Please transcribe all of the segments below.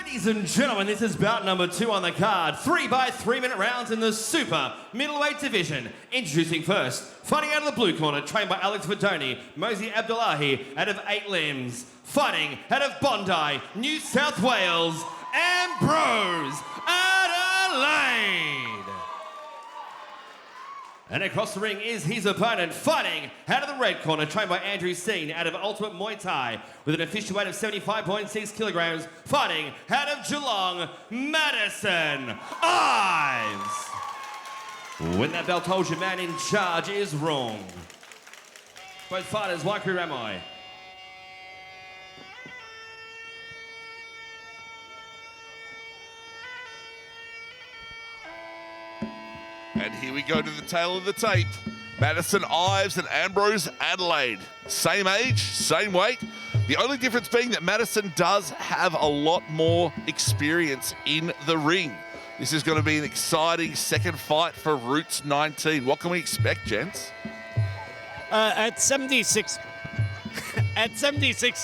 Ladies and gentlemen, this is bout number 2 on the card. 3 by 3-minute rounds in the super middleweight division. Introducing first, fighting out of the blue corner, trained by Alex Verdoni, Mozi Abdullahi out of 8 Limbs. Fighting out of Bondi, New South Wales, Ambrose, Adelaide. And across the ring is his opponent, fighting out of the red corner, trained by Andrew Steen out of Ultimate Muaythai with an official weight of 75.6 kilograms, fighting out of Geelong, Madison, Ives. When that bell told you man in charge is wrong. Both fighters, Waikuri Ramai. And here we go to the tail of the tape. Madison, Ives and Ambrose, Adelaide. Same age, same weight. The only difference being that Madison does have a lot more experience in the ring. This is going to be an exciting second fight for Roots 19. What can we expect, gents? At 76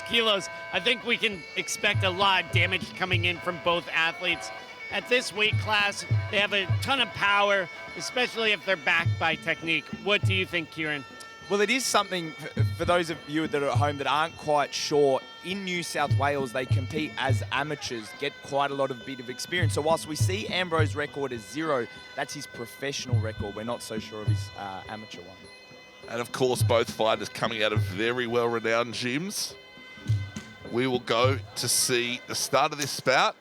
kilos, I think we can expect a lot of damage coming in from both athletes. At this weight class, they have a ton of power, especially if they're backed by technique. What do you think, Kieran? Well, it is something for those of you that are at home that aren't quite sure. In New South Wales, they compete as amateurs, get quite a lot of bit of experience. So whilst we see Ambrose's record as 0, that's his professional record. We're not so sure of his amateur one. And of course, both fighters coming out of very well-renowned gyms. We will go to see the start of this bout.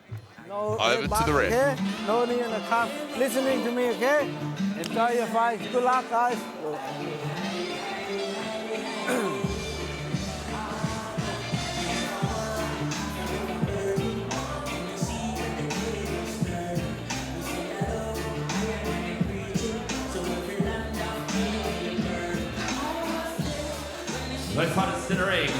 Over to the red. Okay? No knee in the calf. Listening to me, okay? Enjoy your fight. Good luck, guys. Both fighters centering.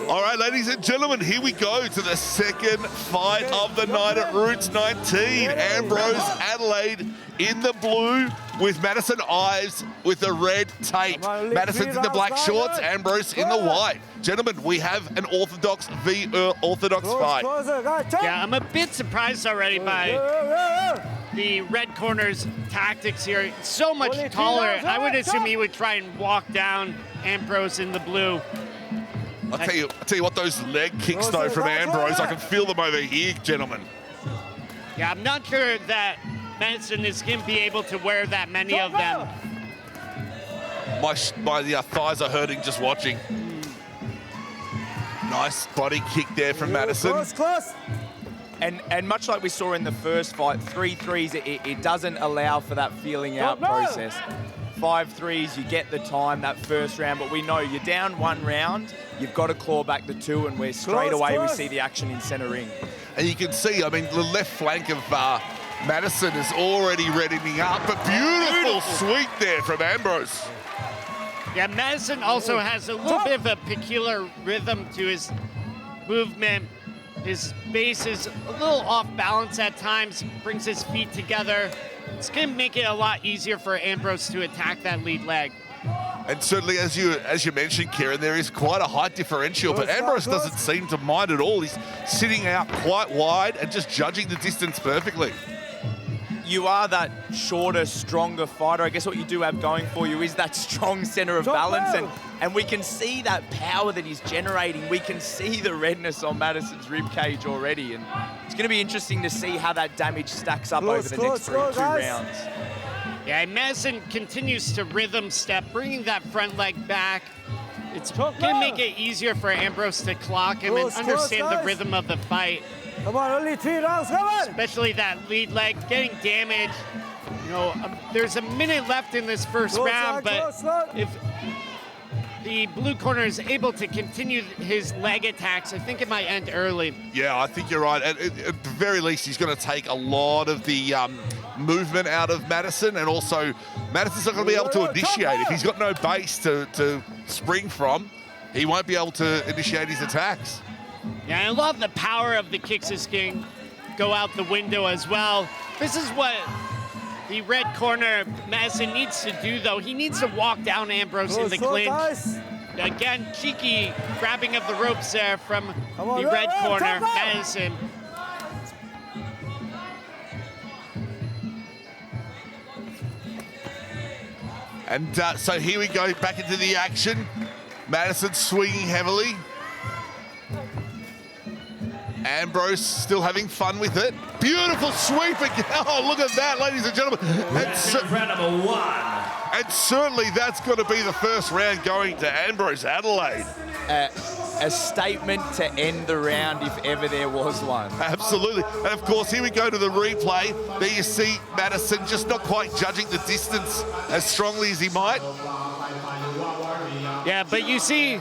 All right, ladies and gentlemen, here we go to the second fight of the night at Roots 19. Ambrose, Adelaide in the blue with Madison Ives with the red tape. Madison's in the black shorts, Ambrose in the white. Gentlemen, we have an orthodox v orthodox fight. Yeah, I'm a bit surprised already by the red corner's tactics here. So much taller. I would assume he would try and walk down Ambrose in the blue. I'll tell you what, those leg kicks though from Ambrose, I can feel them over here, gentlemen. Yeah, I'm not sure that Madison is going to be able to wear that many of them. My thighs are hurting just watching. Nice body kick there from Madison. Close. And much like we saw in the first fight, 3 threes, it doesn't allow for that feeling out process. 5 threes, you get the time that first round, but we know you're down 1 round, you've got to claw back the 2, and we're straight away we see the action in centre ring. And you can see, I mean, the left flank of Madison is already reddening up, but beautiful sweep there from Ambrose. Yeah, Madison also has a little bit of a peculiar rhythm to his movement. His base is a little off balance at times, brings his feet together. It's going to make it a lot easier for Ambrose to attack that lead leg. And certainly, as you mentioned, Kieran, there is quite a height differential, but Ambrose doesn't seem to mind at all. He's sitting out quite wide and just judging the distance perfectly. You are that shorter, stronger fighter. I guess what you do have going for you is that strong centre of balance, and we can see that power that he's generating. We can see the redness on Madison's ribcage already, and it's going to be interesting to see how that damage stacks up over the next 2 rounds. Yeah, and Madison continues to rhythm step, bringing that front leg back. It's going to make it easier for Ambrose to clock him and understand the rhythm of the fight. Come on, only 3 rounds, come on! Especially that lead leg, getting damaged. You know, there's a minute left in this first round, but if the blue corner is able to continue his leg attacks, I think it might end early. Yeah, I think you're right. At the very least, he's going to take a lot of the movement out of Madison, and also Madison's not going to be able to initiate. If he's got no base to spring from, he won't be able to initiate his attacks. Yeah, I love the power of the kicks is going to go out the window as well. This is what the red corner Madison needs to do, though. He needs to walk down Ambrose in the clinch. Again, cheeky grabbing of the ropes there from Come on, the red corner, top up. Madison. And so here we go, back into the action. Madison swinging heavily. Ambrose still having fun with it. Beautiful sweep again. Oh, look at that, ladies and gentlemen. Round number 1. And certainly that's going to be the first round going to Ambrose Adelaide. A statement to end the round if ever there was one. Absolutely. And of course, here we go to the replay. There you see Madison just not quite judging the distance as strongly as he might. Yeah, but you see,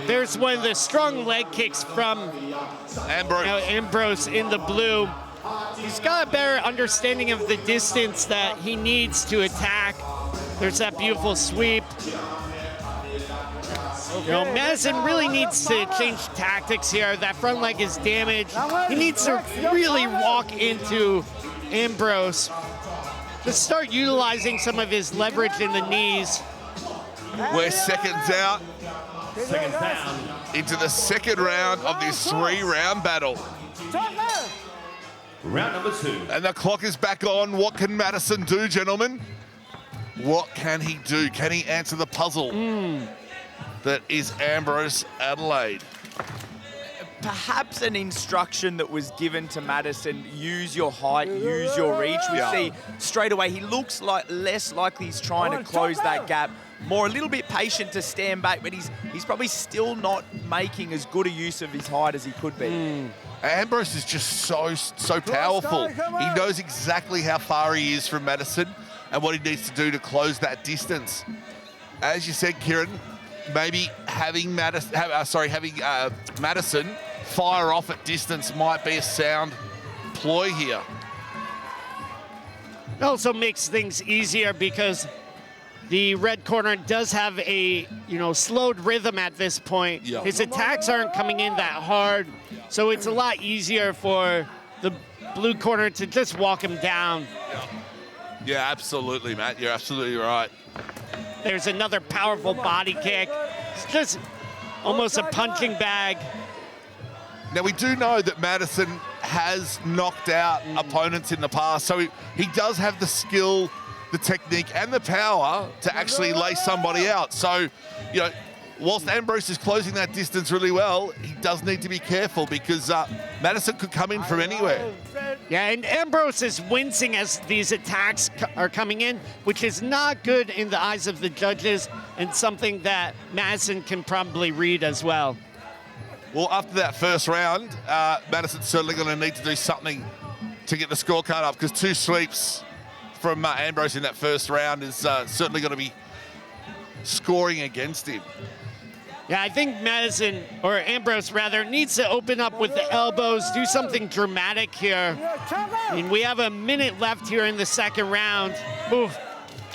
there's one of the strong leg kicks from Ambrose. Ambrose in the blue. He's got a better understanding of the distance that he needs to attack. There's that beautiful sweep. You know, Madison really needs to change tactics here. That front leg is damaged. He needs to really walk into Ambrose. Just start utilizing some of his leverage in the knees. We're seconds out Seconds down. into the second round of this 3-round battle. Round number 2. And the clock is back on. What can Madison do, gentlemen? What can he do? Can he answer the puzzle that is Ambrose Adelaide? Perhaps an instruction that was given to Madison, use your height, use your reach. We see straight away he looks like less likely he's trying to close that gap. More a little bit patient to stand back, but he's probably still not making as good a use of his height as he could be. Ambrose is just so powerful. He knows exactly how far he is from Madison and what he needs to do to close that distance. As you said, Kieran, maybe having Madison fire off at distance might be a sound ploy here. It also makes things easier because the red corner does have a, slowed rhythm at this point. Yeah. His attacks aren't coming in that hard, so it's a lot easier for the blue corner to just walk him down. Yeah, absolutely, Matt. You're absolutely right. There's another powerful body kick. It's just almost a punching bag. Now, we do know that Madison has knocked out opponents in the past, so he does have the skill, the technique, and the power to actually lay somebody out. So, whilst Ambrose is closing that distance really well, he does need to be careful because Madison could come in from anywhere. Yeah, and Ambrose is wincing as these attacks are coming in, which is not good in the eyes of the judges and something that Madison can probably read as well. Well, after that first round, Madison's certainly going to need to do something to get the scorecard up because 2 sweeps from Ambrose in that first round is certainly going to be scoring against him. Yeah, I think Ambrose rather, needs to open up with the elbows, do something dramatic here. I mean, we have a minute left here in the second round. Oof,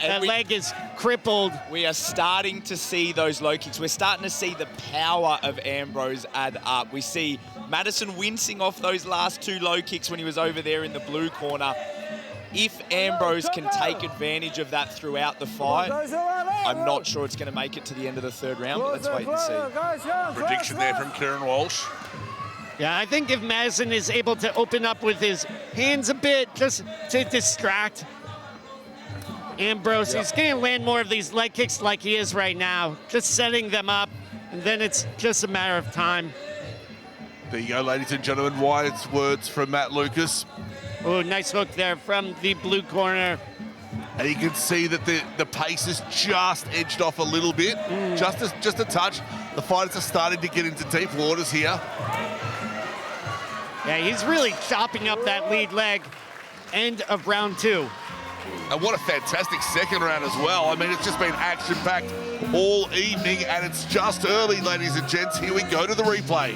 that leg is crippled. We are starting to see those low kicks. We're starting to see the power of Ambrose add up. We see Madison wincing off those last 2 low kicks when he was over there in the blue corner. If Ambrose can take advantage of that throughout the fight, I'm not sure it's going to make it to the end of the third round, but let's wait and see. Prediction there from Kieran Walsh. Yeah, I think if Madison is able to open up with his hands a bit, just to distract Ambrose, he's going to land more of these leg kicks like he is right now, just setting them up, and then it's just a matter of time. There you go, ladies and gentlemen. Wise words from Matt Lucas. Oh, nice hook there from the blue corner. And you can see that the pace has just edged off a little bit, just a touch. The fighters are starting to get into deep waters here. Yeah, he's really chopping up that lead leg. End of round 2. And what a fantastic second round as well. I mean, it's just been action-packed all evening, and it's just early, ladies and gents. Here we go to the replay.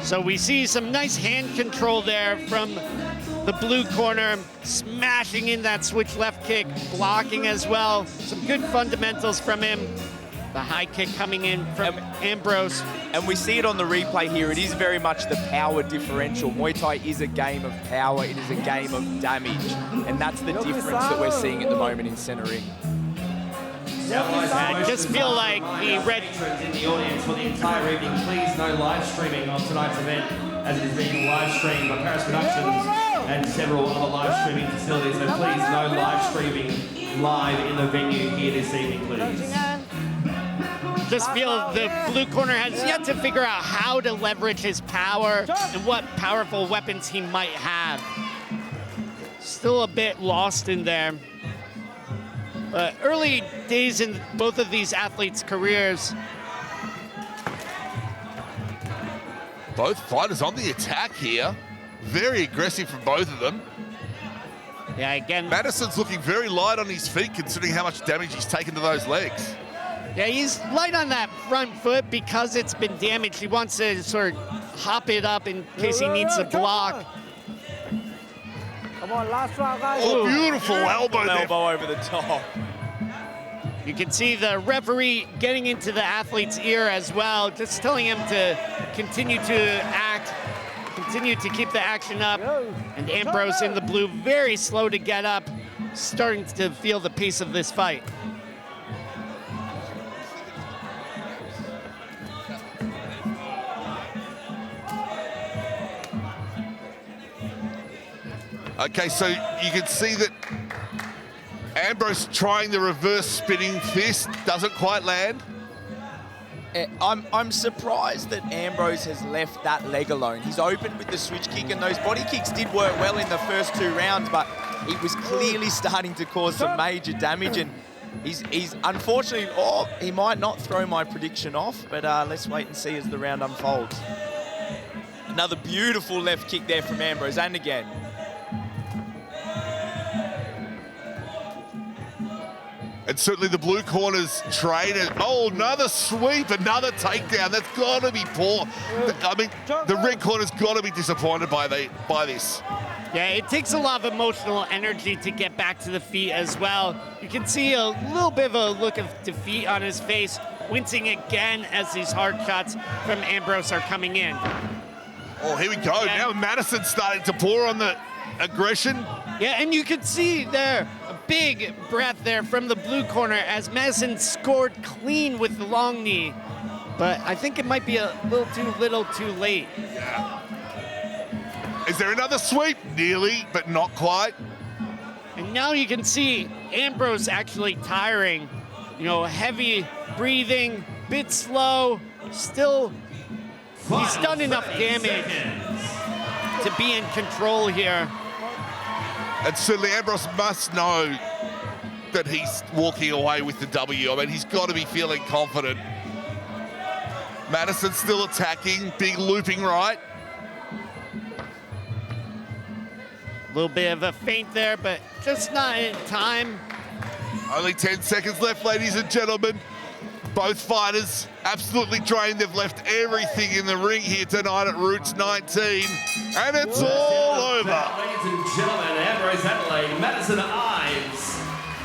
So we see some nice hand control there from the blue corner, smashing in that switch left kick, blocking as well. Some good fundamentals from him. The high kick coming in from Ambrose. And we see it on the replay here. It is very much the power differential. Muay Thai is a game of power. It is a game of damage. And that's the difference that we're seeing at the moment in center ring. I just feel like the red... Patrons in the audience for the entire evening, please no live streaming of tonight's event, as it is being live streamed by Paris Productions and several other live streaming facilities. So please no live streaming live in the venue here this evening, please. Just feel the blue corner has yet to figure out how to leverage his power and what powerful weapons he might have. Still a bit lost in there. Early days in both of these athletes' careers. Both fighters on the attack here. Very aggressive from both of them. Yeah, again. Madison's looking very light on his feet considering how much damage he's taken to those legs. Yeah, he's light on that front foot because it's been damaged. He wants to sort of hop it up in case he needs to block. Come on, last round, guys. Oh, beautiful elbow there. Elbow over the top. You can see the referee getting into the athlete's ear as well, just telling him to continue to act, continue to keep the action up. And Ambrose in the blue, very slow to get up, starting to feel the pace of this fight. Okay, so you can see that Ambrose trying the reverse spinning fist, doesn't quite land. I'm surprised that Ambrose has left that leg alone. He's opened with the switch kick, and those body kicks did work well in the first 2 rounds, but it was clearly starting to cause some major damage, and he's unfortunately, he might not throw my prediction off, but let's wait and see as the round unfolds. Another beautiful left kick there from Ambrose, and again. And certainly the blue corner's trainer. Oh, another sweep, another takedown. That's got to be poor. I mean, the red corner's got to be disappointed by this. Yeah, it takes a lot of emotional energy to get back to the feet as well. You can see a little bit of a look of defeat on his face, wincing again as these hard shots from Ambrose are coming in. Oh, here we go. Now Madison's starting to pour on the aggression. Yeah, and you can see there a big breath there from the blue corner as Madison scored clean with the long knee. But I think it might be a little too late. Yeah. Is there another sweep? Nearly, but not quite. And now you can see Ambrose actually tiring. You know, heavy breathing, bit slow, still he's done enough damage to be in control here. And certainly Ambrose must know that he's walking away with the W. I mean, he's got to be feeling confident. Madison still attacking, big looping right. A little bit of a feint there, but just not in time. Only 10 seconds left, ladies and gentlemen. Both fighters absolutely drained. They've left everything in the ring here tonight at Roots 19. And it's all over. Ladies and gentlemen, Ambrose, Adelaide, Madison, Ives.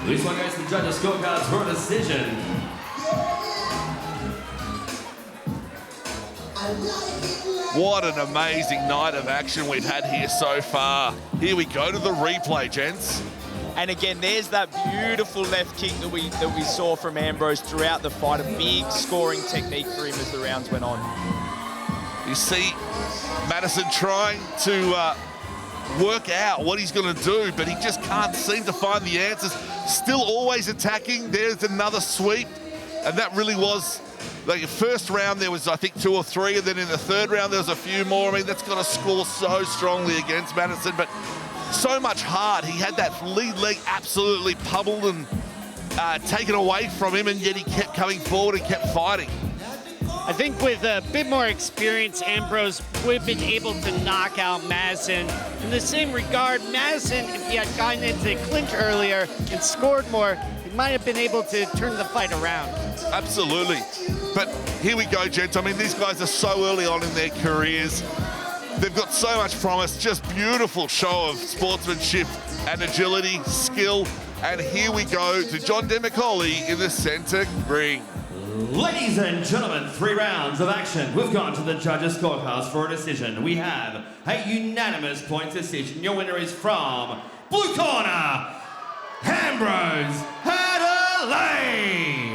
This one goes to the judges' scorecards for a decision. What an amazing night of action we've had here so far. Here we go to the replay, gents. And again, there's that beautiful left kick that we saw from Ambrose throughout the fight. A big scoring technique for him as the rounds went on. You see Madison trying to work out what he's going to do, but he just can't seem to find the answers. Still always attacking. There's another sweep, and that really was... Like the first round, there was, I think, 2 or 3, and then in the third round, there was a few more. I mean, that's going to score so strongly against Madison, but so much heart. He had that lead leg absolutely pummeled and taken away from him, and yet he kept coming forward and kept fighting. I think with a bit more experience, Ambrose would have been able to knock out Madison. In the same regard, Madison, if he had gotten into clinch earlier and scored more, he might have been able to turn the fight around. Absolutely. But here we go, gents. I mean, these guys are so early on in their careers. They've got so much promise. Just beautiful show of sportsmanship and agility, skill. And here we go to John Demicoli in the center ring. Ladies and gentlemen, 3 rounds of action. We've gone to the judges' scorecards for a decision. We have a unanimous point decision. Your winner is from Blue Corner, Ambrose Adelaide. Adelaide.